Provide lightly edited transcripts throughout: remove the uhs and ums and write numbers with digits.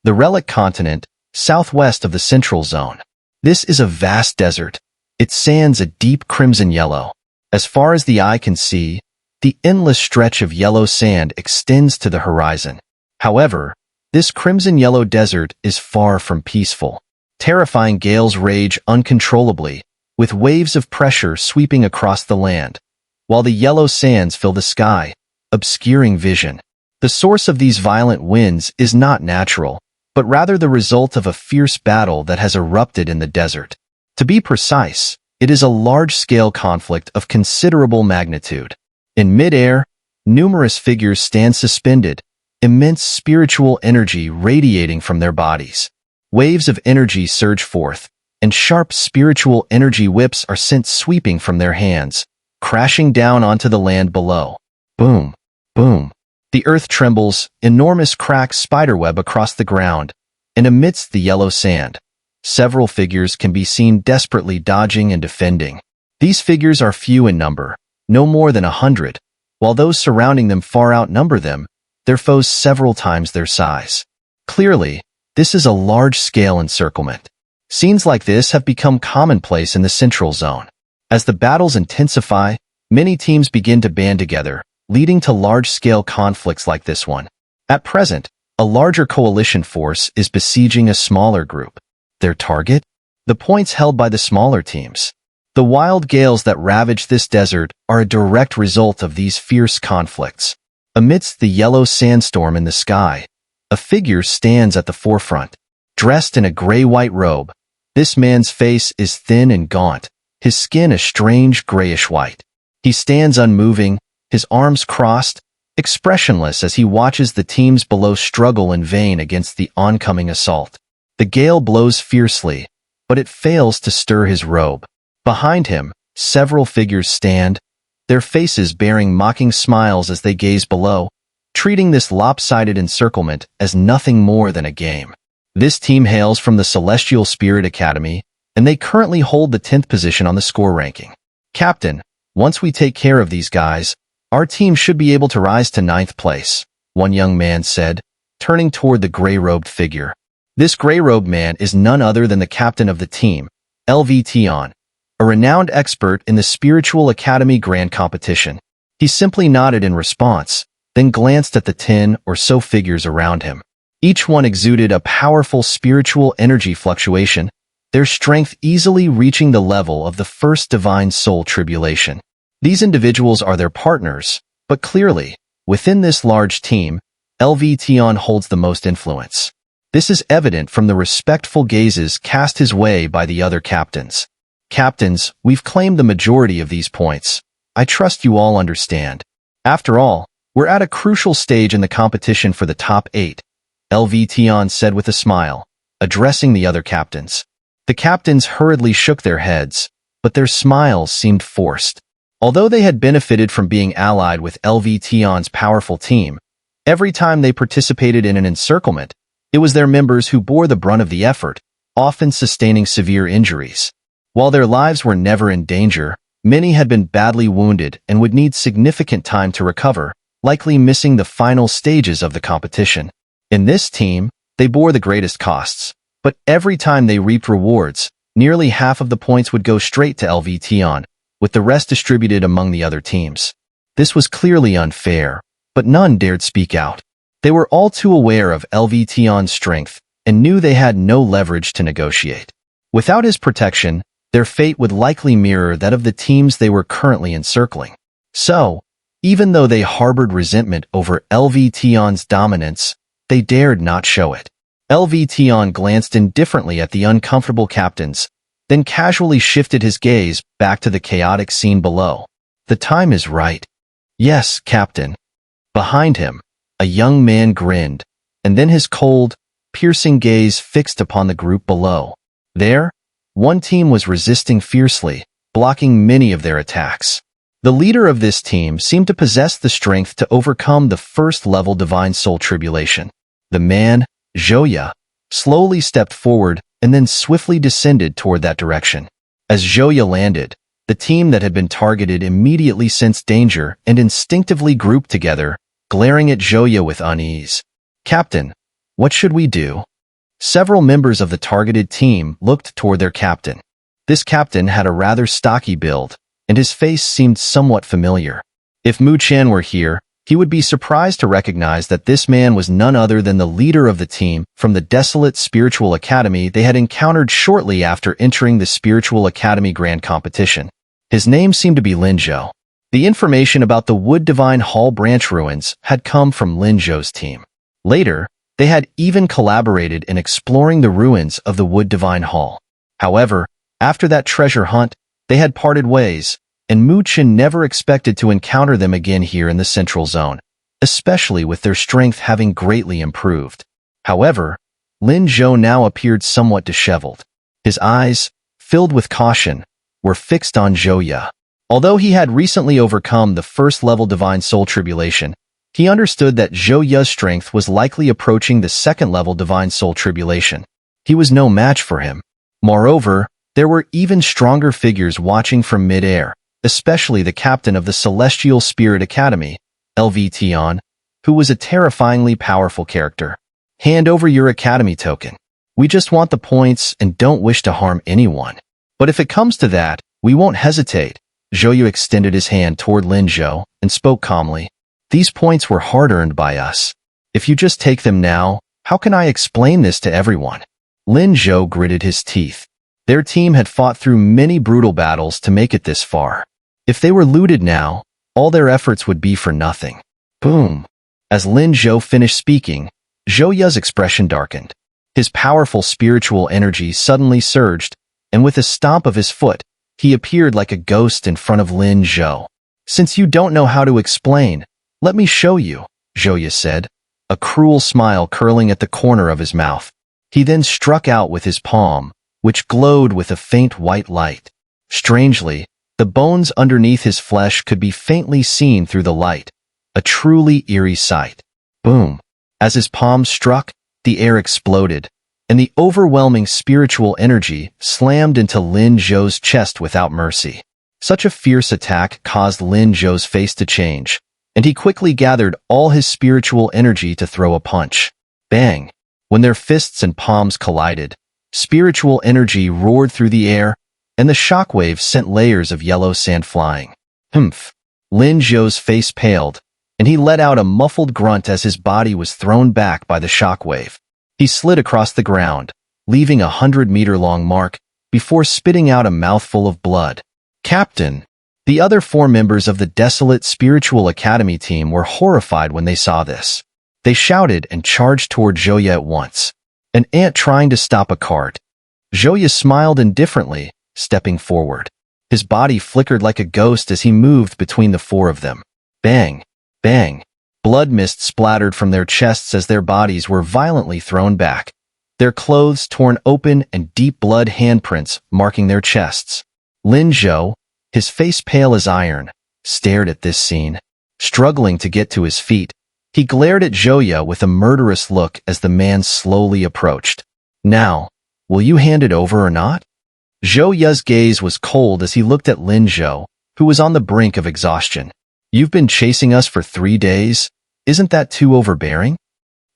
the relic continent, southwest of the central zone. This is a vast desert. Its sands a deep crimson yellow. As far as the eye can see, the endless stretch of yellow sand extends to the horizon. However, this crimson yellow desert is far from peaceful. Terrifying gales rage uncontrollably, with waves of pressure sweeping across the land, while the yellow sands fill the sky, obscuring vision. The source of these violent winds is not natural, but rather the result of a fierce battle that has erupted in the desert. To be precise, it is a large-scale conflict of considerable magnitude. In mid-air, numerous figures stand suspended, immense spiritual energy radiating from their bodies. Waves of energy surge forth, and sharp spiritual energy whips are sent sweeping from their hands, crashing down onto the land below. Boom, boom. The earth trembles, enormous cracks spiderweb across the ground, and amidst the yellow sand, several figures can be seen desperately dodging and defending. These figures are few in number, no more than 100, while those surrounding them far outnumber them, their foes several times their size. Clearly, this is a large-scale encirclement. Scenes like this have become commonplace in the central zone. As the battles intensify, many teams begin to band together, leading to large-scale conflicts like this one. At present, a larger coalition force is besieging a smaller group. Their target? The points held by the smaller teams. The wild gales that ravage this desert are a direct result of these fierce conflicts. Amidst the yellow sandstorm in the sky, a figure stands at the forefront. Dressed in a gray-white robe, this man's face is thin and gaunt, his skin a strange grayish-white. He stands unmoving, his arms crossed, expressionless as he watches the teams below struggle in vain against the oncoming assault. The gale blows fiercely, but it fails to stir his robe. Behind him, several figures stand, their faces bearing mocking smiles as they gaze below, treating this lopsided encirclement as nothing more than a game. This team hails from the Celestial Spirit Academy, and they currently hold the 10th position on the score ranking. Captain, once we take care of these guys, our team should be able to rise to 9th place, one young man said, turning toward the gray-robed figure. This gray-robed man is none other than the captain of the team, Lv Tian, a renowned expert in the Spiritual Academy Grand Competition. He simply nodded in response, then glanced at the 10 or so figures around him. Each one exuded a powerful spiritual energy fluctuation, their strength easily reaching the level of the first divine soul tribulation. These individuals are their partners, but clearly, within this large team, Lv Tian holds the most influence. This is evident from the respectful gazes cast his way by the other captains. Captains, we've claimed the majority of these points. I trust you all understand. After all, we're at a crucial stage in the competition for the top 8, Lv Tian said with a smile, addressing the other captains. The captains hurriedly shook their heads, but their smiles seemed forced. Although they had benefited from being allied with Lv Tian's powerful team, every time they participated in an encirclement, it was their members who bore the brunt of the effort, often sustaining severe injuries. While their lives were never in danger, many had been badly wounded and would need significant time to recover, likely missing the final stages of the competition. In this team, they bore the greatest costs, but every time they reaped rewards, nearly half of the points would go straight to Lv Tian, with the rest distributed among the other teams. This was clearly unfair, but none dared speak out. They were all too aware of Lv Tian's strength and knew they had no leverage to negotiate. Without his protection, their fate would likely mirror that of the teams they were currently encircling. So, even though they harbored resentment over Lv Tian's dominance, they dared not show it. Lv Tian glanced indifferently at the uncomfortable captains, then casually shifted his gaze back to the chaotic scene below. The time is right. Yes, Captain. Behind him, a young man grinned, and then his cold, piercing gaze fixed upon the group below. There, one team was resisting fiercely, blocking many of their attacks. The leader of this team seemed to possess the strength to overcome the first-level divine soul tribulation. The man, Zhou Ya, slowly stepped forward and then swiftly descended toward that direction. As Zhou Ya landed, the team that had been targeted immediately sensed danger and instinctively grouped together, glaring at Zhou Ya with unease. Captain, what should we do? Several members of the targeted team looked toward their captain. This captain had a rather stocky build, and his face seemed somewhat familiar. If Mu Chen were here, he would be surprised to recognize that this man was none other than the leader of the team from the desolate spiritual academy they had encountered shortly after entering the Spiritual Academy Grand Competition. His name seemed to be Lin Zhou. The information about the Wood Divine Hall branch ruins had come from Lin Zhou's team. Later, they had even collaborated in exploring the ruins of the Wood Divine Hall. However, after that treasure hunt, they had parted ways, and Mu Chen never expected to encounter them again here in the Central Zone, especially with their strength having greatly improved. However, Lin Zhou now appeared somewhat disheveled. His eyes, filled with caution, were fixed on Zhou Ya. Although he had recently overcome the first-level Divine Soul Tribulation, he understood that Zhou Ya's strength was likely approaching the second-level Divine Soul Tribulation. He was no match for him. Moreover, there were even stronger figures watching from mid-air, especially the captain of the Celestial Spirit Academy, Lv Tian, who was a terrifyingly powerful character. Hand over your academy token. We just want the points and don't wish to harm anyone. But if it comes to that, we won't hesitate. Zhou Ya extended his hand toward Lin Zhou and spoke calmly. These points were hard-earned by us. If you just take them now, how can I explain this to everyone? Lin Zhou gritted his teeth. Their team had fought through many brutal battles to make it this far. If they were looted now, all their efforts would be for nothing. Boom. As Lin Zhou finished speaking, Zhou Ya's expression darkened. His powerful spiritual energy suddenly surged, and with a stomp of his foot, he appeared like a ghost in front of Lin Zhou. Since you don't know how to explain, let me show you, Zhou Ya said, a cruel smile curling at the corner of his mouth. He then struck out with his palm, which glowed with a faint white light. Strangely, the bones underneath his flesh could be faintly seen through the light, a truly eerie sight. Boom! As his palm struck, the air exploded, and the overwhelming spiritual energy slammed into Lin Zhou's chest without mercy. Such a fierce attack caused Lin Zhou's face to change, and he quickly gathered all his spiritual energy to throw a punch. Bang! When their fists and palms collided, spiritual energy roared through the air, and the shockwave sent layers of yellow sand flying. Humph! Lin Zhou's face paled, and he let out a muffled grunt as his body was thrown back by the shockwave. He slid across the ground, leaving a 100-meter-long mark, before spitting out a mouthful of blood. Captain! The other 4 members of the desolate Spiritual Academy team were horrified when they saw this. They shouted and charged toward Zhou Ya at once. An ant trying to stop a cart. Zhou Ya smiled indifferently, stepping forward. His body flickered like a ghost as he moved between the 4 of them. Bang! Bang! Blood mist splattered from their chests as their bodies were violently thrown back, their clothes torn open and deep blood handprints marking their chests. Lin Zhou, his face pale as iron, stared at this scene. Struggling to get to his feet, he glared at Zhou Ya with a murderous look as the man slowly approached. Now, will you hand it over or not? Zhou Ya's gaze was cold as he looked at Lin Zhou, who was on the brink of exhaustion. You've been chasing us for 3 days? Isn't that too overbearing?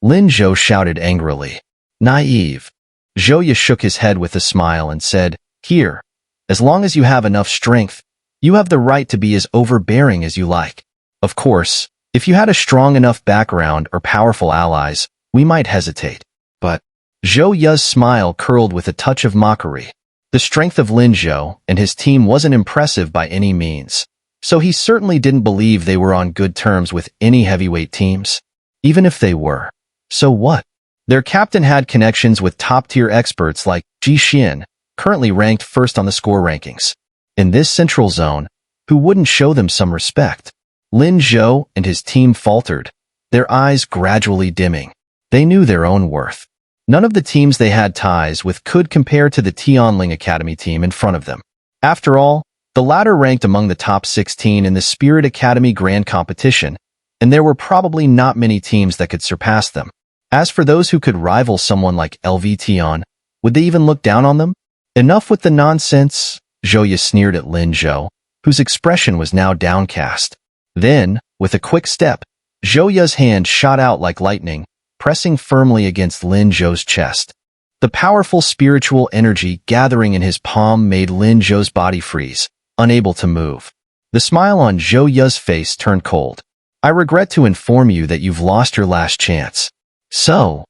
Lin Zhou shouted angrily. Naive. Zhou Ya shook his head with a smile and said, Here, as long as you have enough strength, you have the right to be as overbearing as you like. Of course, if you had a strong enough background or powerful allies, we might hesitate. But Zhou Ya's smile curled with a touch of mockery. The strength of Lin Zhou and his team wasn't impressive by any means, so he certainly didn't believe they were on good terms with any heavyweight teams. Even if they were, so what? Their captain had connections with top-tier experts like Chen, currently ranked first on the score rankings. In this central zone, who wouldn't show them some respect? Lin Zhou and his team faltered, their eyes gradually dimming. They knew their own worth. None of the teams they had ties with could compare to the Tianling Academy team in front of them. After all, the latter ranked among the top 16 in the Spirit Academy Grand Competition, and there were probably not many teams that could surpass them. As for those who could rival someone like Lv Tian, would they even look down on them? Enough with the nonsense, Zhou Ya sneered at Lin Zhou, whose expression was now downcast. Then, with a quick step, Zhou Ya's hand shot out like lightning, pressing firmly against Lin Zhou's chest. The powerful spiritual energy gathering in his palm made Lin Zhou's body freeze, unable to move. The smile on Zhou Ya's face turned cold. I regret to inform you that you've lost your last chance. So,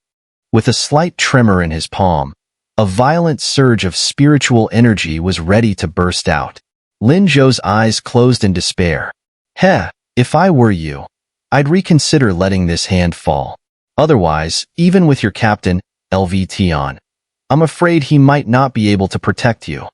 with a slight tremor in his palm, a violent surge of spiritual energy was ready to burst out. Lin Zhou's eyes closed in despair. Heh, if I were you, I'd reconsider letting this hand fall. Otherwise, even with your captain, Lv Tian, I'm afraid he might not be able to protect you.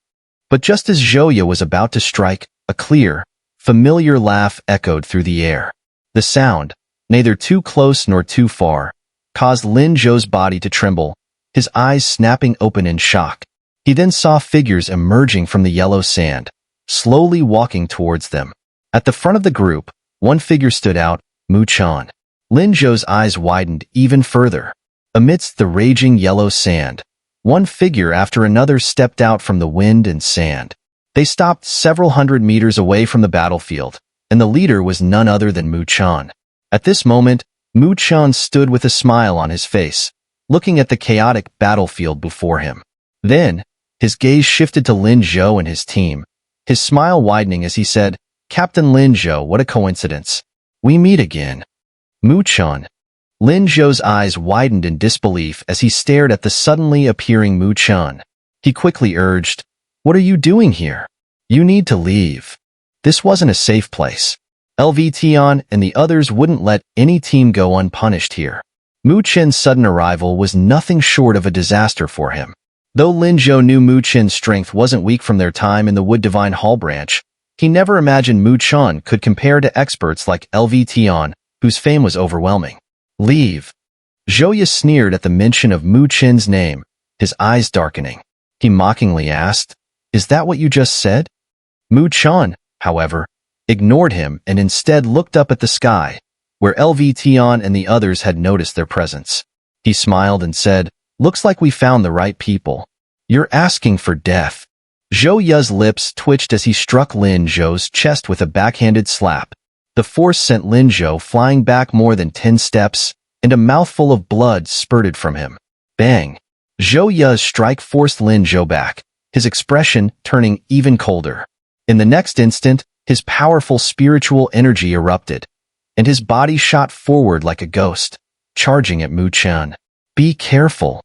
But just as Zhou Ya was about to strike, a clear, familiar laugh echoed through the air. The sound, neither too close nor too far, caused Lin Zhou's body to tremble, his eyes snapping open in shock. He then saw figures emerging from the yellow sand, slowly walking towards them. At the front of the group, one figure stood out, Mu Chan. Lin Zhou's eyes widened even further. Amidst the raging yellow sand, one figure after another stepped out from the wind and sand. They stopped several hundred meters away from the battlefield, and the leader was none other than Mu Chan. At this moment, Mu Chan stood with a smile on his face, looking at the chaotic battlefield before him. Then, his gaze shifted to Lin Zhou and his team, his smile widening as he said, Captain Lin Zhou, what a coincidence. We meet again. Mu Chan. Lin Zhou's eyes widened in disbelief as he stared at the suddenly appearing Mu Chan. He quickly urged, What are you doing here? You need to leave. This wasn't a safe place. Lv Tian and the others wouldn't let any team go unpunished here. Mu Chen's sudden arrival was nothing short of a disaster for him. Though Lin Zhou knew Mu Chen's strength wasn't weak from their time in the Wood Divine Hall branch, he never imagined Mu Chan could compare to experts like Lv Tian, whose fame was overwhelming. Leave. Zhou Ya sneered at the mention of Mu Chen's name, his eyes darkening. He mockingly asked, Is that what you just said? Mu Chan, however, ignored him and instead looked up at the sky, where Lv Tian and the others had noticed their presence. He smiled and said, Looks like we found the right people. You're asking for death. Zhou Ya's lips twitched as he struck Lin Zhou's chest with a backhanded slap. The force sent Lin Zhou flying back more than 10 steps, and a mouthful of blood spurted from him. Bang! Zhou Ya's strike forced Lin Zhou back, his expression turning even colder. In the next instant, his powerful spiritual energy erupted, and his body shot forward like a ghost, charging at Mu Chan. Be careful!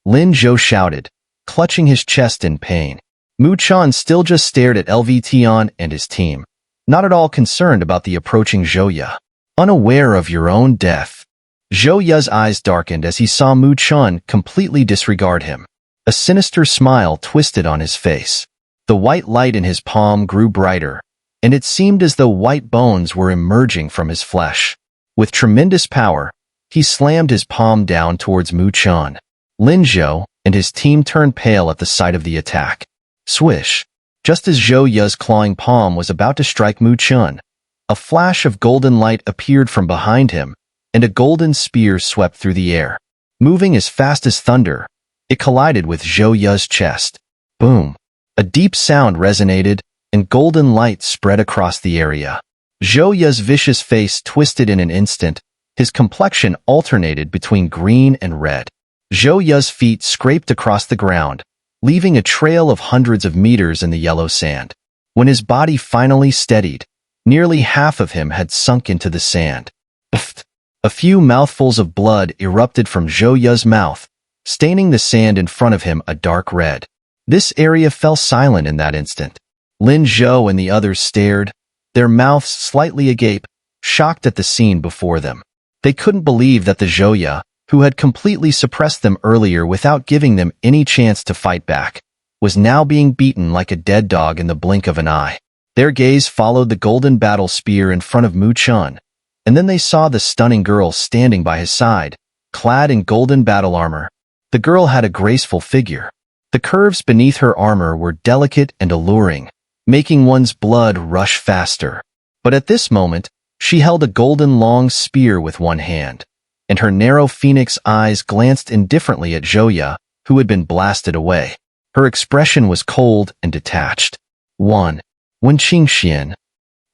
Lin Zhou shouted, clutching his chest in pain. Mu Chan still just stared at Lv Tian and his team, not at all concerned about the approaching Zhou Ya. Unaware of your own death. Zhou Ya's eyes darkened as he saw Mu Chan completely disregard him. A sinister smile twisted on his face. The white light in his palm grew brighter, and it seemed as though white bones were emerging from his flesh. With tremendous power, he slammed his palm down towards Mu Chan. Lin Zhou and his team turned pale at the sight of the attack. Swish! Just as Zhou Ya's clawing palm was about to strike Mu Chan, a flash of golden light appeared from behind him, and a golden spear swept through the air. Moving as fast as thunder, it collided with Zhou Ya's chest. Boom! A deep sound resonated, and golden light spread across the area. Zhou Ya's vicious face twisted in an instant, his complexion alternated between green and red. Zhou Ya's feet scraped across the ground, leaving a trail of hundreds of meters in the yellow sand. When his body finally steadied, nearly half of him had sunk into the sand. Pfft! A few mouthfuls of blood erupted from Zhou Ya's mouth, staining the sand in front of him a dark red. This area fell silent in that instant. Lin Zhou and the others stared, their mouths slightly agape, shocked at the scene before them. They couldn't believe that the Zhou Ya, who had completely suppressed them earlier without giving them any chance to fight back, was now being beaten like a dead dog in the blink of an eye. Their gaze followed the golden battle spear in front of Mu Chan, and then they saw the stunning girl standing by his side, clad in golden battle armor. The girl had a graceful figure. The curves beneath her armor were delicate and alluring, making one's blood rush faster. But at this moment, she held a golden long spear with one hand, and her narrow phoenix eyes glanced indifferently at Zhou Ya, who had been blasted away. Her expression was cold and detached. Wen Qingxuan.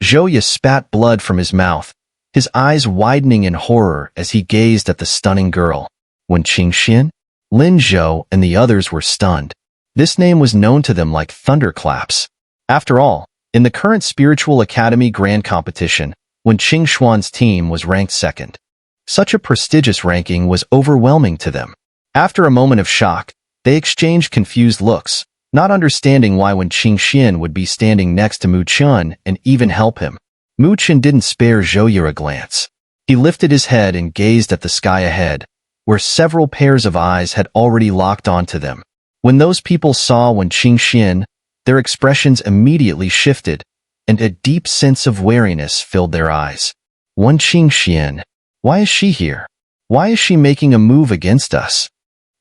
Zhou Ya spat blood from his mouth, his eyes widening in horror as he gazed at the stunning girl. Wen Qingxuan? Lin Zhou and the others were stunned. This name was known to them like thunderclaps. After all, in the current Spiritual Academy Grand Competition, Wen Qingxuan's team was ranked second. Such a prestigious ranking was overwhelming to them. After a moment of shock, they exchanged confused looks, not understanding why Wen Qingxuan would be standing next to Mu Chen and even help him. Mu Chen didn't spare Zhou Ya a glance. He lifted his head and gazed at the sky ahead, where several pairs of eyes had already locked onto them. When those people saw Wen Qingxuan, their expressions immediately shifted, and a deep sense of wariness filled their eyes. Wen Qingxuan, why is she here? Why is she making a move against us?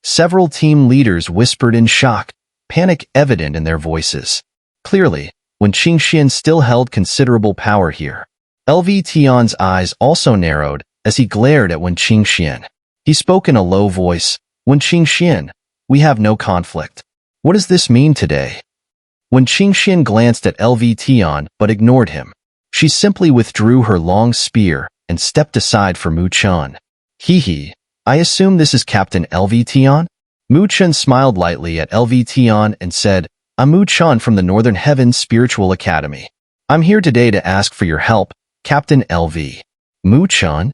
Several team leaders whispered in shock, panic evident in their voices. Clearly, Wen Qingxuan still held considerable power here. Lv Tian's eyes also narrowed as he glared at Wen Qingxuan. He spoke in a low voice, Wen Qingxuan, we have no conflict. What does this mean today? Wen Qingxuan glanced at Lv Tian but ignored him. She simply withdrew her long spear and stepped aside for Mu Chen. Hee, I assume this is Captain Lv Tian? Mu Chen smiled lightly at Lv Tian and said, I'm Mu Chen from the Northern Heavens Spiritual Academy. I'm here today to ask for your help, Captain Lv. Mu Chen?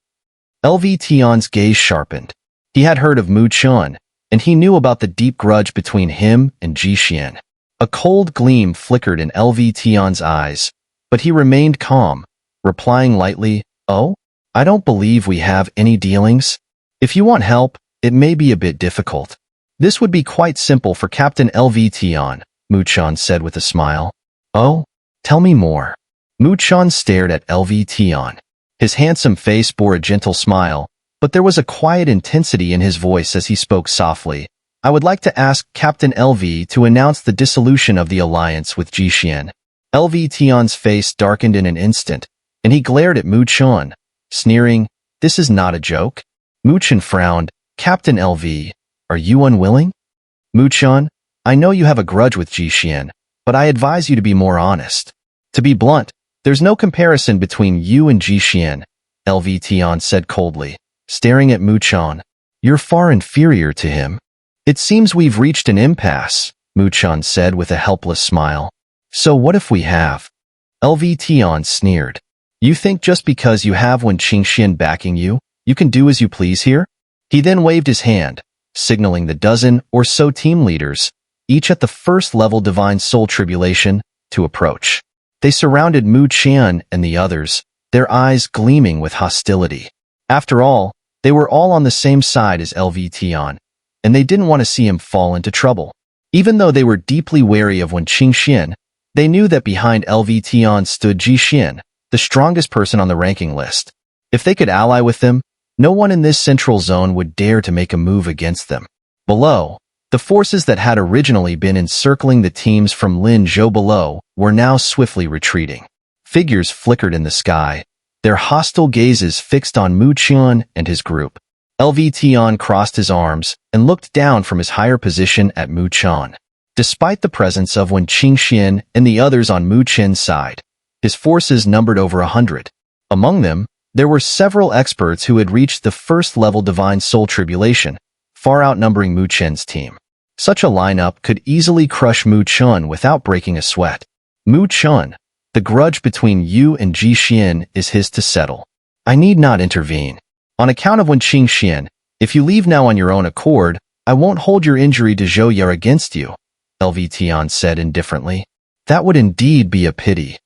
Lv Tian's gaze sharpened. He had heard of Mu Chen, and he knew about the deep grudge between him and Zhixian. A cold gleam flickered in Lv Tian's eyes, but he remained calm, replying lightly, Oh? I don't believe we have any dealings. If you want help, it may be a bit difficult. This would be quite simple for Captain Lv Tian, Mu Chen said with a smile. Oh? Tell me more. Mu Chen stared at Lv Tian. His handsome face bore a gentle smile, but there was a quiet intensity in his voice as he spoke softly. I would like to ask Captain Lv to announce the dissolution of the alliance with Zhixian. Lv Tian's face darkened in an instant, and he glared at Mu Chen, sneering, This is not a joke? Mu Chen frowned. Captain Lv, are you unwilling? Mu Chen, I know you have a grudge with Zhixian, but I advise you to be more honest. To be blunt, there's no comparison between you and Zhixian, Lv Tian said coldly, staring at Mu Chen. You're far inferior to him. It seems we've reached an impasse, Mu Chen said with a helpless smile. So what if we have? Lv Tian sneered. You think just because you have Wen Qingxuan backing you, you can do as you please here? He then waved his hand, signaling the dozen or so team leaders, each at the first level Divine Soul Tribulation, to approach. They surrounded Mu Chen and the others, their eyes gleaming with hostility. After all, they were all on the same side as Lv Tian, and they didn't want to see him fall into trouble. Even though they were deeply wary of Wen Qingxuan, they knew that behind Lv Tian stood Zhixian, the strongest person on the ranking list. If they could ally with them, no one in this central zone would dare to make a move against them. Below, the forces that had originally been encircling the teams from Lin Zhou below were now swiftly retreating. Figures flickered in the sky, their hostile gazes fixed on Mu Chen and his group. Lv Tian crossed his arms and looked down from his higher position at Mu Chen. Despite the presence of Wen Qingxuan and the others on Mu Chen's side, his forces numbered over 100. Among them, there were several experts who had reached the first-level Divine Soul Tribulation, far outnumbering Mu Chen's team. Such a lineup could easily crush Mu Chen without breaking a sweat. Mu Chen, the grudge between you and Zhixian is his to settle. I need not intervene. On account of Wen Qingxuan, if you leave now on your own accord, I won't hold your injury to Zhou Ya against you, Lv Tian said indifferently. That would indeed be a pity.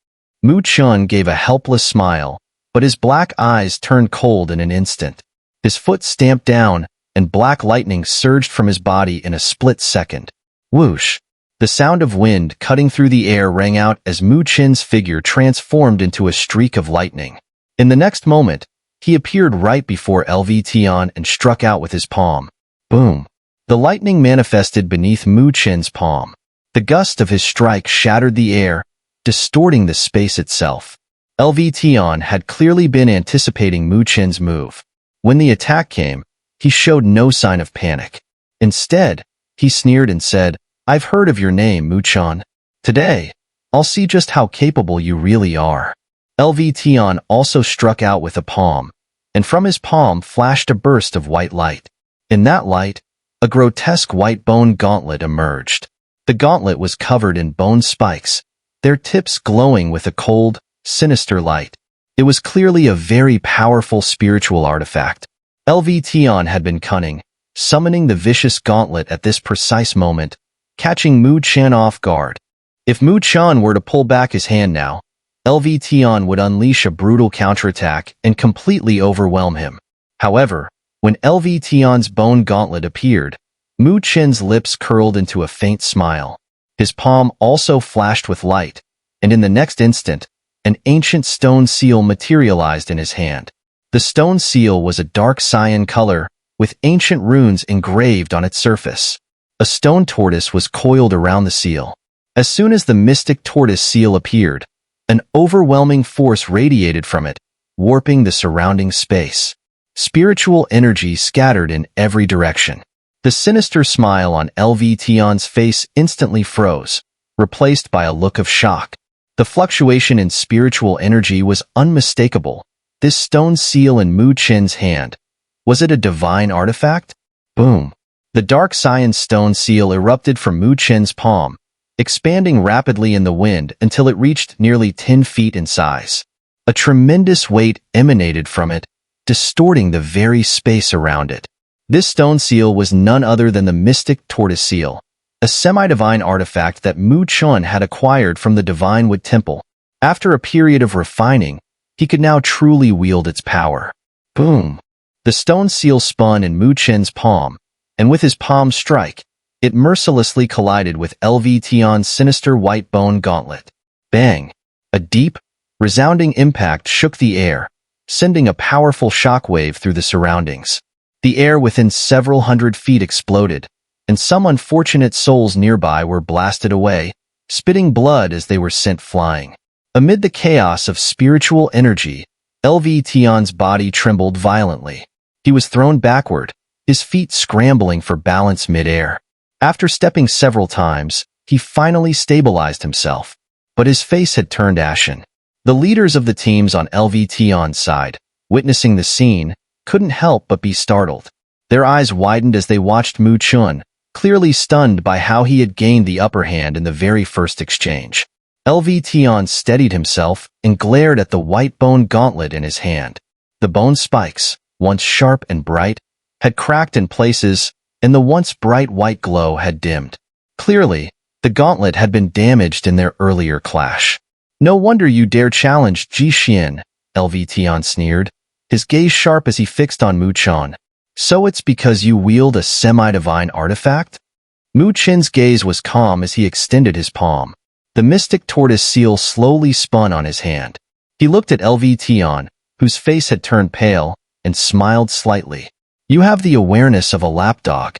Mu Chen gave a helpless smile, but his black eyes turned cold in an instant. His foot stamped down, and black lightning surged from his body in a split second. Whoosh! The sound of wind cutting through the air rang out as Mu Chen's figure transformed into a streak of lightning. In the next moment, he appeared right before Lv Tian and struck out with his palm. Boom! The lightning manifested beneath Mu Chen's palm. The gust of his strike shattered the air, distorting the space itself. Lv Tian had clearly been anticipating Mu Chen's move. When the attack came, he showed no sign of panic. Instead, he sneered and said, I've heard of your name, Mu Chen. Today, I'll see just how capable you really are. Lv Tian also struck out with a palm, and from his palm flashed a burst of white light. In that light, a grotesque white bone gauntlet emerged. The gauntlet was covered in bone spikes, their tips glowing with a cold, sinister light. It was clearly a very powerful spiritual artifact. Lv Tian had been cunning, summoning the vicious gauntlet at this precise moment, catching Mu Chen off guard. If Mu Chen were to pull back his hand now, Lv Tian would unleash a brutal counterattack and completely overwhelm him. However, when Lv Tian's bone gauntlet appeared, Mu Chen's lips curled into a faint smile. His palm also flashed with light, and in the next instant, an ancient stone seal materialized in his hand. The stone seal was a dark cyan color, with ancient runes engraved on its surface. A stone tortoise was coiled around the seal. As soon as the Mystic Tortoise seal appeared, an overwhelming force radiated from it, warping the surrounding space. Spiritual energy scattered in every direction. The sinister smile on Lv Tian's face instantly froze, replaced by a look of shock. The fluctuation in spiritual energy was unmistakable. This stone seal in Mu Chen's hand. Was it a divine artifact? Boom. The dark cyan stone seal erupted from Mu Chen's palm, expanding rapidly in the wind until it reached nearly 10 feet in size. A tremendous weight emanated from it, distorting the very space around it. This stone seal was none other than the Mystic Tortoise seal, a semi-divine artifact that Mu Chen had acquired from the Divine Wood Temple. After a period of refining, he could now truly wield its power. Boom! The stone seal spun in Mu Chen's palm, and with his palm strike, it mercilessly collided with Lv Tian's sinister white bone gauntlet. Bang! A deep, resounding impact shook the air, sending a powerful shockwave through the surroundings. The air within several hundred feet exploded, and some unfortunate souls nearby were blasted away, spitting blood as they were sent flying. Amid the chaos of spiritual energy, Lv Tian's body trembled violently. He was thrown backward, his feet scrambling for balance mid-air. After stepping several times, he finally stabilized himself, but his face had turned ashen. The leaders of the teams on Lv Tian's side, witnessing the scene, couldn't help but be startled. Their eyes widened as they watched Mu Chen, clearly stunned by how he had gained the upper hand in the very first exchange. Lv Tian steadied himself and glared at the white bone gauntlet in his hand. The bone spikes, once sharp and bright, had cracked in places, and the once bright white glow had dimmed. Clearly, the gauntlet had been damaged in their earlier clash. "No wonder you dare challenge Ji Xian," Lv Tian sneered, his gaze sharp as he fixed on Mu Chen. "So it's because you wield a semi-divine artifact?" Mu Chen's gaze was calm as he extended his palm. The Mystic Tortoise seal slowly spun on his hand. He looked at Lv Tian, whose face had turned pale, and smiled slightly. "You have the awareness of a lapdog.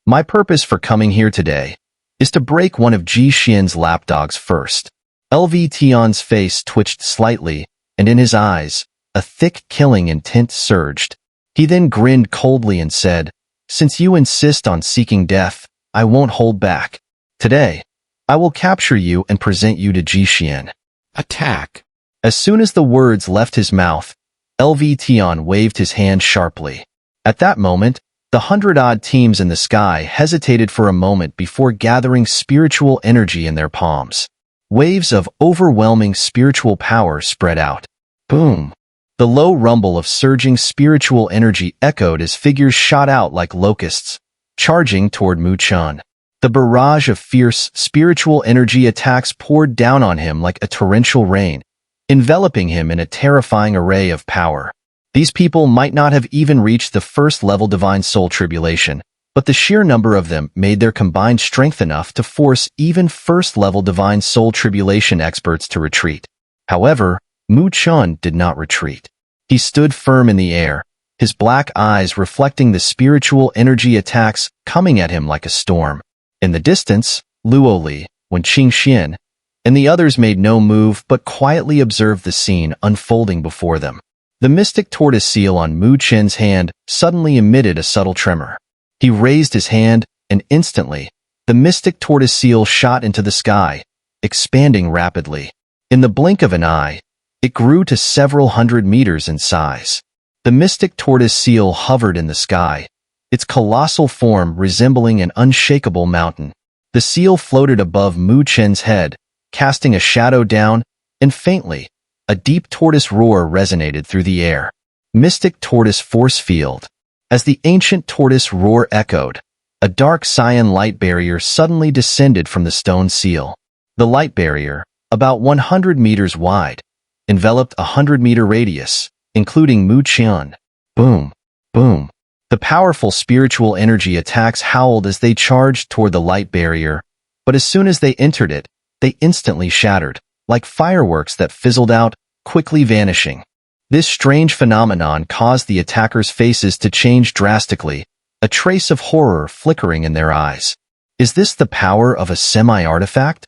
My purpose for coming here today is to break one of Ji Xian's lapdogs first." Lv Tian's face twitched slightly, and in his eyes, a thick killing intent surged. He then grinned coldly and said, "Since you insist on seeking death, I won't hold back. Today, I will capture you and present you to Ji Xian. Attack." As soon as the words left his mouth, Lv Tian waved his hand sharply. At that moment, the 100-odd teams in the sky hesitated for a moment before gathering spiritual energy in their palms. Waves of overwhelming spiritual power spread out. Boom! The low rumble of surging spiritual energy echoed as figures shot out like locusts, charging toward Mu Chen. The barrage of fierce spiritual energy attacks poured down on him like a torrential rain, enveloping him in a terrifying array of power. These people might not have even reached the first-level Divine Soul Tribulation, but the sheer number of them made their combined strength enough to force even first-level Divine Soul Tribulation experts to retreat. However, Mu Chen did not retreat. He stood firm in the air, his black eyes reflecting the spiritual energy attacks coming at him like a storm. In the distance, Luo Li, Wen Qingxuan, and the others made no move but quietly observed the scene unfolding before them. The Mystic Tortoise seal on Mu Chen's hand suddenly emitted a subtle tremor. He raised his hand, and instantly, the Mystic Tortoise seal shot into the sky, expanding rapidly. In the blink of an eye, it grew to several hundred meters in size. The Mystic Tortoise seal hovered in the sky, its colossal form resembling an unshakable mountain. The seal floated above Mu Chen's head, casting a shadow down, and faintly, a deep tortoise roar resonated through the air. Mystic Tortoise Force Field. As the ancient tortoise roar echoed, a dark cyan light barrier suddenly descended from the stone seal. The light barrier, about 100 meters wide, enveloped a 100-meter radius, including Mu Qian. Boom, boom. The powerful spiritual energy attacks howled as they charged toward the light barrier, but as soon as they entered it, they instantly shattered, like fireworks that fizzled out, quickly vanishing. This strange phenomenon caused the attackers' faces to change drastically, a trace of horror flickering in their eyes. Is this the power of a semi-artifact?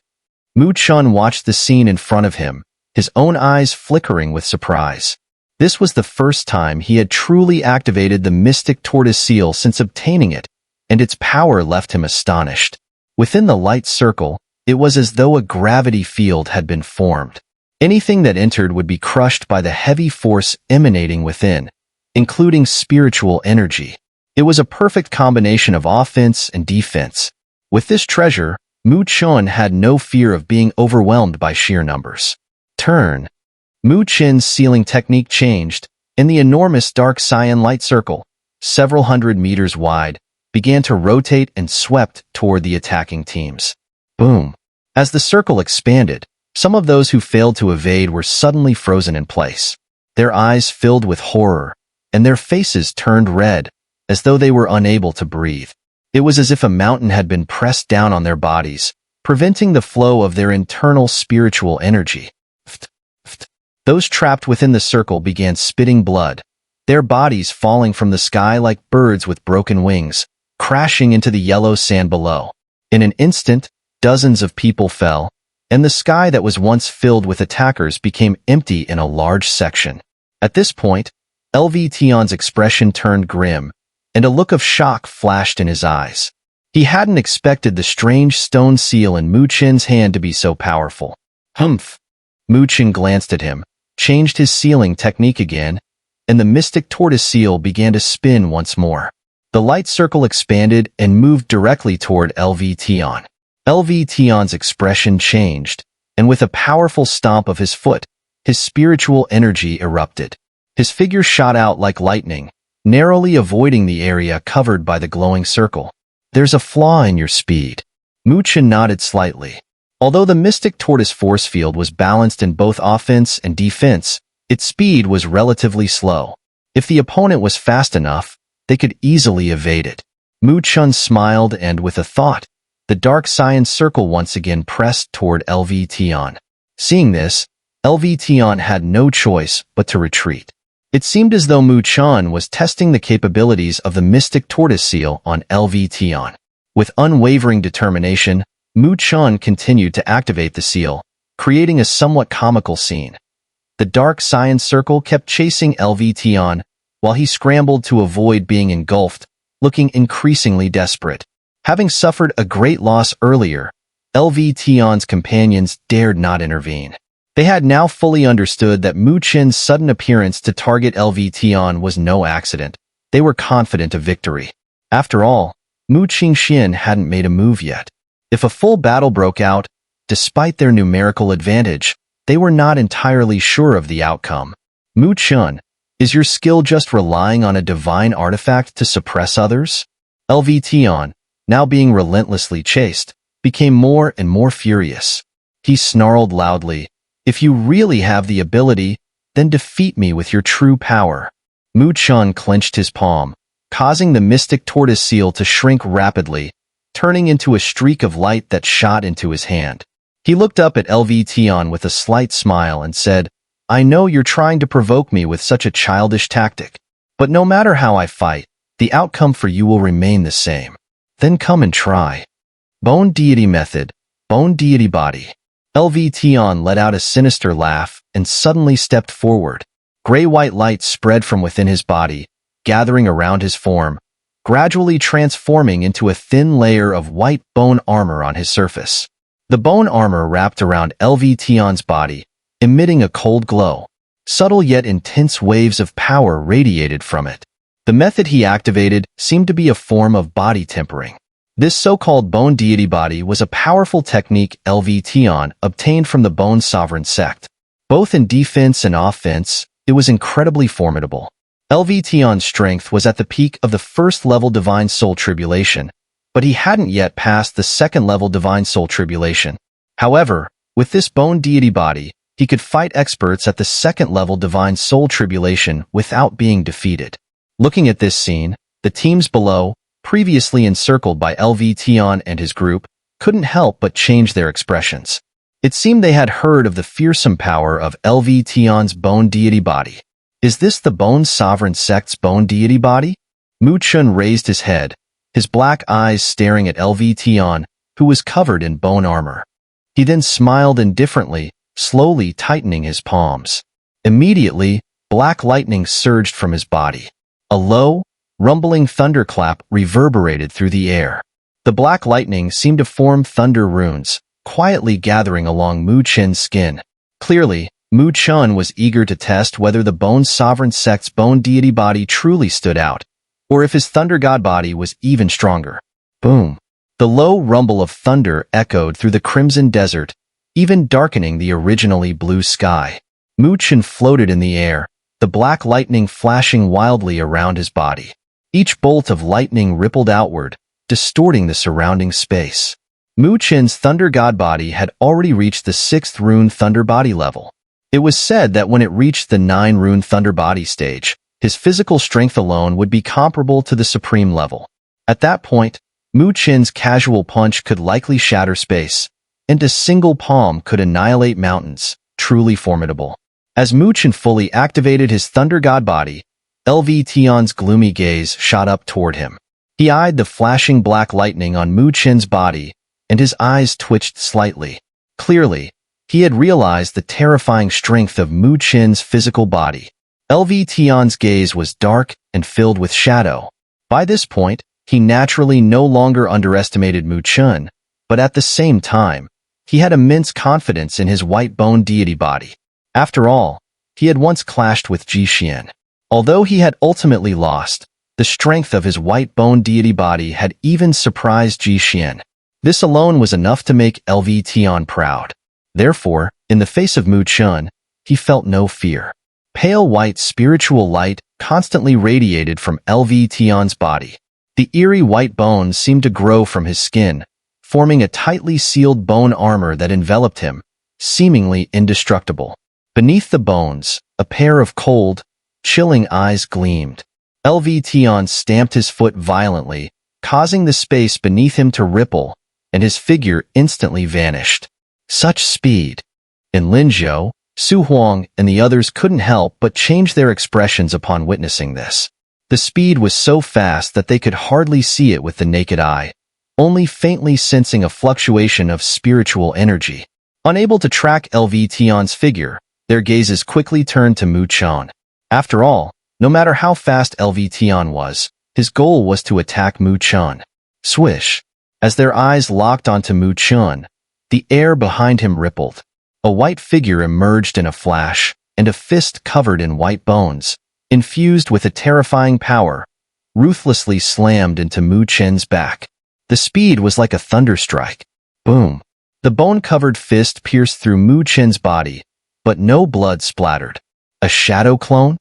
Mu Qian watched the scene in front of him, his own eyes flickering with surprise. This was the first time he had truly activated the Mystic Tortoise seal since obtaining it, and its power left him astonished. Within the light circle, it was as though a gravity field had been formed. Anything that entered would be crushed by the heavy force emanating within, including spiritual energy. It was a perfect combination of offense and defense. With this treasure, Mu Qian had no fear of being overwhelmed by sheer numbers. Turn. Mu Qian's sealing technique changed, and the enormous dark cyan light circle, several hundred meters wide, began to rotate and swept toward the attacking teams. Boom. As the circle expanded, some of those who failed to evade were suddenly frozen in place. Their eyes filled with horror, and their faces turned red, as though they were unable to breathe. It was as if a mountain had been pressed down on their bodies, preventing the flow of their internal spiritual energy. Those trapped within the circle began spitting blood, their bodies falling from the sky like birds with broken wings, crashing into the yellow sand below. In an instant, dozens of people fell, and the sky that was once filled with attackers became empty in a large section. At this point, Lv Tian's expression turned grim, and a look of shock flashed in his eyes. He hadn't expected the strange stone seal in Mu Qian's hand to be so powerful. Humph! Mu Qian glanced at him, changed his sealing technique again, and the Mystic Tortoise seal began to spin once more. The light circle expanded and moved directly toward Lv Tian. Lv Tian's expression changed, and with a powerful stomp of his foot, his spiritual energy erupted. His figure shot out like lightning, narrowly avoiding the area covered by the glowing circle. There's a flaw in your speed. Mu Qian nodded slightly. Although the Mystic Tortoise force field was balanced in both offense and defense, its speed was relatively slow. If the opponent was fast enough, they could easily evade it. Mu Qian smiled and, with a thought, the dark cyan circle once again pressed toward Lv Tian. Seeing this, Lv Tian had no choice but to retreat. It seemed as though Mu Qian was testing the capabilities of the Mystic Tortoise seal on Lv Tian. With unwavering determination, Mu Qian continued to activate the seal, creating a somewhat comical scene. The dark cyan circle kept chasing Lv Tian, while he scrambled to avoid being engulfed, looking increasingly desperate. Having suffered a great loss earlier, Lv Tian's companions dared not intervene. They had now fully understood that Mu Qian's sudden appearance to target Lv Tian was no accident. They were confident of victory. After all, Mu Qingxuan hadn't made a move yet. If a full battle broke out, despite their numerical advantage, they were not entirely sure of the outcome. Mu Qian, is your skill just relying on a divine artifact to suppress others? Lv Tian, now being relentlessly chased, became more and more furious. He snarled loudly, "If you really have the ability, then defeat me with your true power." Mu Qian clenched his palm, causing the Mystic Tortoise seal to shrink rapidly, turning into a streak of light that shot into his hand. He looked up at Lv Tian with a slight smile and said, "I know you're trying to provoke me with such a childish tactic, but no matter how I fight, the outcome for you will remain the same. Then come and try." Bone deity method, bone deity body. Lv Tian let out a sinister laugh and suddenly stepped forward. Gray-white light spread from within his body, gathering around his form, gradually transforming into a thin layer of white bone armor on his surface. The bone armor wrapped around Lv Tian's body, emitting a cold glow. Subtle yet intense waves of power radiated from it. The method he activated seemed to be a form of body tempering. This so-called bone deity body was a powerful technique Lv Tian obtained from the Bone Sovereign sect. Both in defense and offense, it was incredibly formidable. Lv Tian's strength was at the peak of the first-level Divine Soul Tribulation, but he hadn't yet passed the second-level Divine Soul Tribulation. However, with this bone deity body, he could fight experts at the second-level Divine Soul Tribulation without being defeated. Looking at this scene, the teams below, previously encircled by Lv Tian and his group, couldn't help but change their expressions. It seemed they had heard of the fearsome power of Lv Tian's bone deity body. Is this the Bone Sovereign sect's bone deity body? Mu Chun raised his head, his black eyes staring at Lv Tian, who was covered in bone armor. He then smiled indifferently, slowly tightening his palms. Immediately, black lightning surged from his body. A low, rumbling thunderclap reverberated through the air. The black lightning seemed to form thunder runes, quietly gathering along Mu Chen's skin. Clearly, Mu Chun was eager to test whether the Bone Sovereign sect's bone deity body truly stood out, or if his thunder god body was even stronger. Boom! The low rumble of thunder echoed through the crimson desert, even darkening the originally blue sky. Mu Chun floated in the air, the black lightning flashing wildly around his body. Each bolt of lightning rippled outward, distorting the surrounding space. Mu Chen's thunder god body had already reached the 6th rune thunder body level. It was said that when it reached the 9 rune thunder body stage, his physical strength alone would be comparable to the supreme level. At that point, Mu Chen's casual punch could likely shatter space, and a single palm could annihilate mountains, truly formidable. As Mu Chen fully activated his thunder god body, Lv Tian's gloomy gaze shot up toward him. He eyed the flashing black lightning on Mu Chen's body, and his eyes twitched slightly. Clearly, he had realized the terrifying strength of Mu Chen's physical body. Lv Tian's gaze was dark and filled with shadow. By this point, he naturally no longer underestimated Mu Chen, but at the same time, he had immense confidence in his white bone deity body. After all, he had once clashed with Jixien. Although he had ultimately lost, the strength of his white bone deity body had even surprised Jixien. This alone was enough to make Lv Tian proud. Therefore, in the face of Mu Chen, he felt no fear. Pale white spiritual light constantly radiated from Lv Tian's body. The eerie white bones seemed to grow from his skin, forming a tightly sealed bone armor that enveloped him, seemingly indestructible. Beneath the bones, a pair of cold, chilling eyes gleamed. Lv Tian stamped his foot violently, causing the space beneath him to ripple, and his figure instantly vanished. Such speed! In Lin Zhou, Su Huang and the others couldn't help but change their expressions upon witnessing this. The speed was so fast that they could hardly see it with the naked eye, only faintly sensing a fluctuation of spiritual energy. Unable to track Lv Tian's figure, their gazes quickly turned to Mu Chen. After all, no matter how fast Lv Tian was, his goal was to attack Mu Chen. Swish! As their eyes locked onto Mu Chen, the air behind him rippled. A white figure emerged in a flash, and a fist covered in white bones, infused with a terrifying power, ruthlessly slammed into Mu Chen's back. The speed was like a thunderstrike. Boom! The bone-covered fist pierced through Mu Chen's body, but no blood splattered. A shadow clone?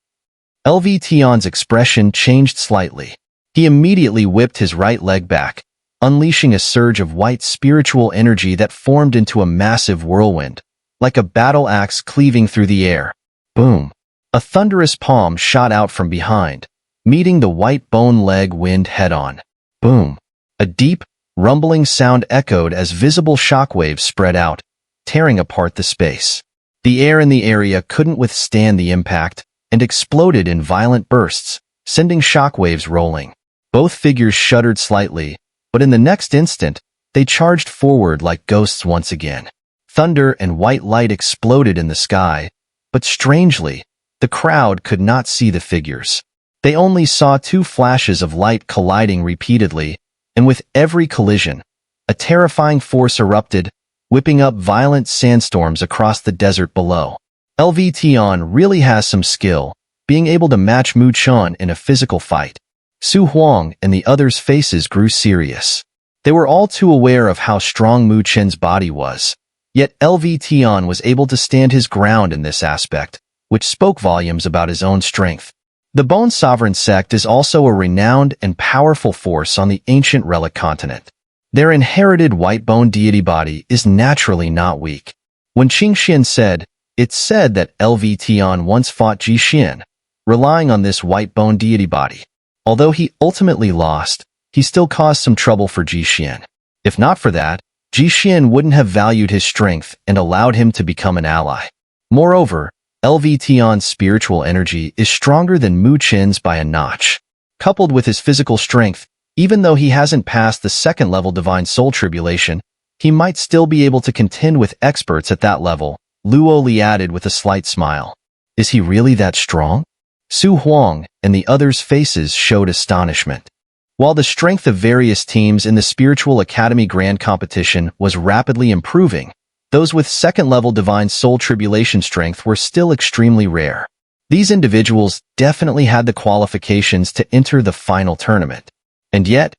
Lv Tian's expression changed slightly. He immediately whipped his right leg back, unleashing a surge of white spiritual energy that formed into a massive whirlwind, like a battle axe cleaving through the air. Boom! A thunderous palm shot out from behind, meeting the white bone leg wind head-on. Boom! A deep, rumbling sound echoed as visible shockwaves spread out, tearing apart the space. The air in the area couldn't withstand the impact and exploded in violent bursts, sending shockwaves rolling. Both figures shuddered slightly, but in the next instant, they charged forward like ghosts once again. Thunder and white light exploded in the sky, but strangely, the crowd could not see the figures. They only saw 2 flashes of light colliding repeatedly, and with every collision, a terrifying force erupted, whipping up violent sandstorms across the desert below. Lv Tian really has some skill, being able to match Mu Chen in a physical fight. Su Huang and the others' faces grew serious. They were all too aware of how strong Mu Chen's body was. Yet Lv Tian was able to stand his ground in this aspect, which spoke volumes about his own strength. The Bone Sovereign sect is also a renowned and powerful force on the ancient relic continent. Their inherited white bone deity body is naturally not weak. When Qingxuan said, "It's said that Lv Tian once fought Jixin, relying on this white bone deity body. Although he ultimately lost, he still caused some trouble for Jixin. If not for that, Jixin wouldn't have valued his strength and allowed him to become an ally. Moreover, Lv Tian's spiritual energy is stronger than Mu Chen's by a notch. Coupled with his physical strength, even though he hasn't passed the second-level Divine Soul Tribulation, he might still be able to contend with experts at that level," Luo Li added with a slight smile. "Is he really that strong?" Su Huang and the others' faces showed astonishment. While the strength of various teams in the Spiritual Academy Grand Competition was rapidly improving, those with second-level Divine Soul Tribulation strength were still extremely rare. These individuals definitely had the qualifications to enter the final tournament. And yet,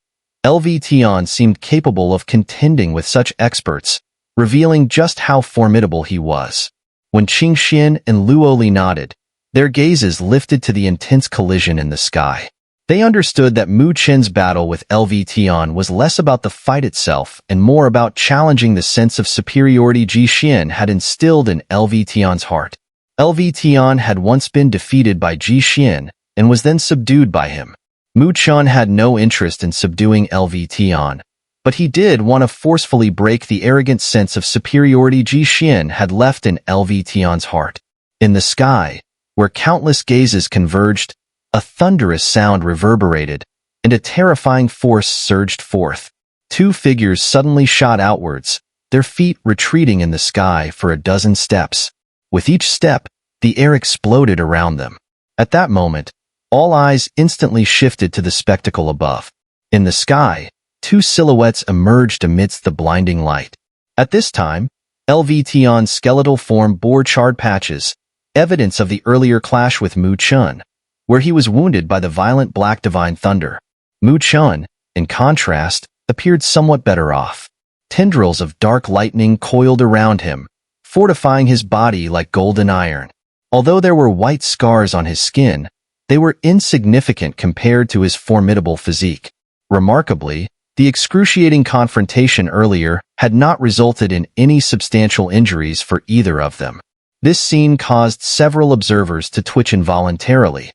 Lv Tian seemed capable of contending with such experts, revealing just how formidable he was. When Qingxuan and Luo Li nodded, their gazes lifted to the intense collision in the sky. They understood that Mu Chen's battle with Lv Tian was less about the fight itself and more about challenging the sense of superiority Jixin had instilled in Lv Tian's heart. Lv Tian had once been defeated by Jixin and was then subdued by him. Mu Chen had no interest in subduing Lv Tian, but he did want to forcefully break the arrogant sense of superiority Jixin had left in Lv Tian's heart. In the sky, where countless gazes converged, a thunderous sound reverberated, and a terrifying force surged forth. Two figures suddenly shot outwards, their feet retreating in the sky for a dozen steps. With each step, the air exploded around them. At that moment, all eyes instantly shifted to the spectacle above. In the sky, two silhouettes emerged amidst the blinding light. At this time, Lv Tian's skeletal form bore charred patches, evidence of the earlier clash with Mu Chen, where he was wounded by the violent black divine thunder. Mu Chen, in contrast, appeared somewhat better off. Tendrils of dark lightning coiled around him, fortifying his body like golden iron. Although there were white scars on his skin, they were insignificant compared to his formidable physique. Remarkably, the excruciating confrontation earlier had not resulted in any substantial injuries for either of them. This scene caused several observers to twitch involuntarily.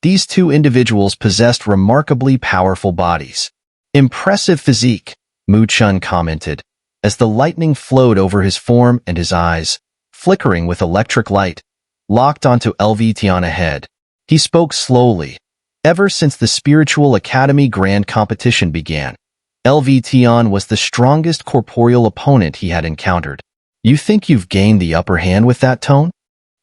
These two individuals possessed remarkably powerful bodies. "Impressive physique," Mu Chen commented, as the lightning flowed over his form and his eyes, flickering with electric light, locked onto Lv Tian ahead. He spoke slowly. Ever since the Spiritual Academy Grand Competition began, Lv Tian was the strongest corporeal opponent he had encountered. "You think you've gained the upper hand with that tone?"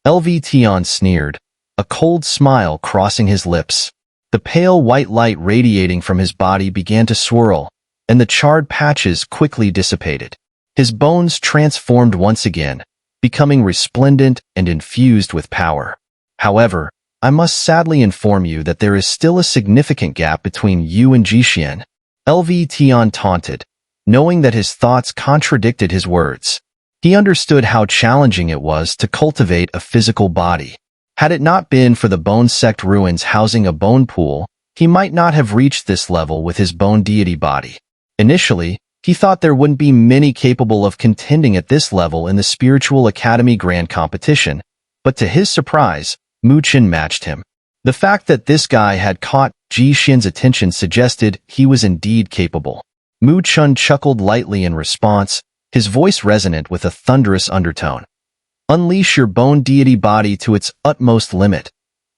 Lv Tian sneered, a cold smile crossing his lips. The pale white light radiating from his body began to swirl, and the charred patches quickly dissipated. His bones transformed once again, becoming resplendent and infused with power. "However, I must sadly inform you that there is still a significant gap between you and Jixin," Lv Tian taunted, knowing that his thoughts contradicted his words. He understood how challenging it was to cultivate a physical body. Had it not been for the Bone Sect ruins housing a bone pool, he might not have reached this level with his bone deity body. Initially, he thought there wouldn't be many capable of contending at this level in the Spiritual Academy Grand Competition, but to his surprise, Mu Chen matched him. The fact that this guy had caught Jixin's attention suggested he was indeed capable. Mu Chen chuckled lightly in response, his voice resonant with a thunderous undertone. "Unleash your bone deity body to its utmost limit.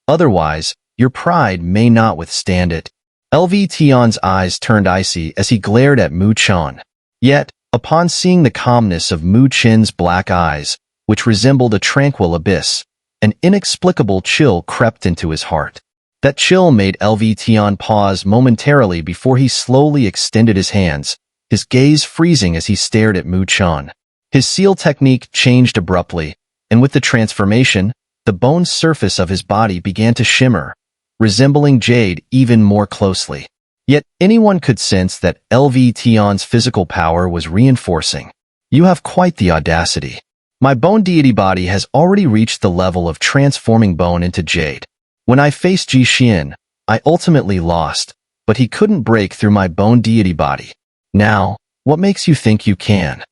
Otherwise, your pride may not withstand it." Lv Tian's eyes turned icy as he glared at Mu Chen. Yet, upon seeing the calmness of Mu Chen's black eyes, which resembled a tranquil abyss, an inexplicable chill crept into his heart. That chill made Lv Tian pause momentarily before he slowly extended his hands, his gaze freezing as he stared at Mu Chen. His seal technique changed abruptly, and with the transformation, the bone surface of his body began to shimmer, resembling jade even more closely. Yet anyone could sense that Lv Tian's physical power was reinforcing. You have quite the audacity. My bone deity body has already reached the level of transforming bone into jade. When I faced Jixin, I ultimately lost, but he couldn't break through my bone deity body. Now, what makes you think you can?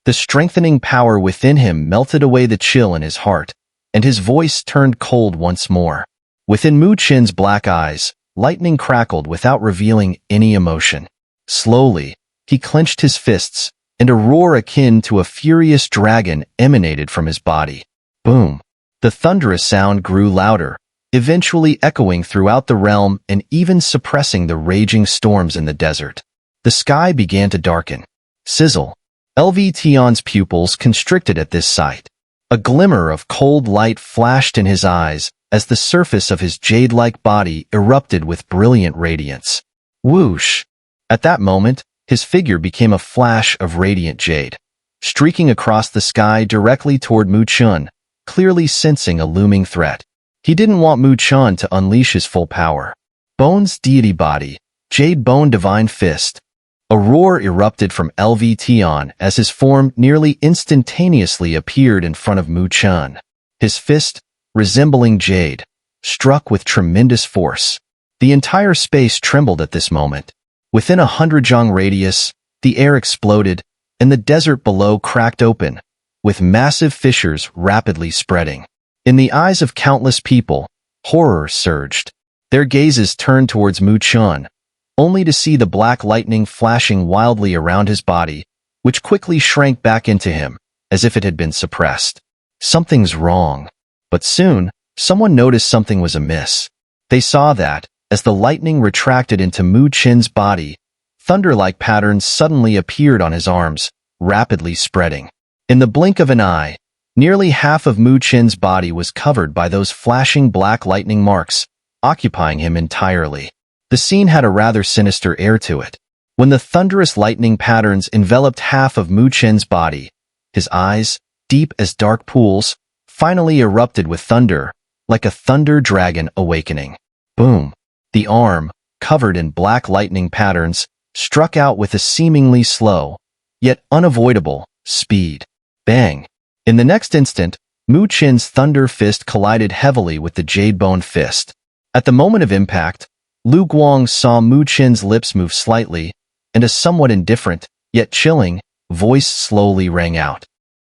The strengthening power within him melted away the chill in his heart, and his voice turned cold once more. Within Mu Chen's black eyes, lightning crackled without revealing any emotion. Slowly, he clenched his fists, and a roar akin to a furious dragon emanated from his body. Boom! The thunderous sound grew louder, eventually echoing throughout the realm and even suppressing the raging storms in the desert. The sky began to darken. Sizzle! Lv Tian's pupils constricted at this sight. A glimmer of cold light flashed in his eyes as the surface of his jade-like body erupted with brilliant radiance. Whoosh! At that moment, his figure became a flash of radiant jade, streaking across the sky directly toward Mu Chen, clearly sensing a looming threat. He didn't want Mu Chen to unleash his full power. Bone's deity body, Jade Bone Divine Fist. A roar erupted from Lv Tian as his form nearly instantaneously appeared in front of Mu Chen. His fist, resembling jade, struck with tremendous force. The entire space trembled at this moment. Within 100 zhang radius, the air exploded, and the desert below cracked open, with massive fissures rapidly spreading. In the eyes of countless people, horror surged. Their gazes turned towards Mu Chen, only to see the black lightning flashing wildly around his body, which quickly shrank back into him, as if it had been suppressed. Something's wrong. But soon, someone noticed something was amiss. They saw that, as the lightning retracted into Mu Chen's body, thunder-like patterns suddenly appeared on his arms, rapidly spreading. In the blink of an eye, nearly half of Mu Chen's body was covered by those flashing black lightning marks, occupying him entirely. The scene had a rather sinister air to it. When the thunderous lightning patterns enveloped half of Mu Chen's body, his eyes, deep as dark pools, finally erupted with thunder, like a thunder dragon awakening. Boom! The arm, covered in black lightning patterns, struck out with a seemingly slow, yet unavoidable, speed. Bang! In the next instant, Mu Chen's thunder fist collided heavily with the Jade Bone Fist. At the moment of impact, Lu Guang saw Mu Chen's lips move slightly, and a somewhat indifferent, yet chilling, voice slowly rang out.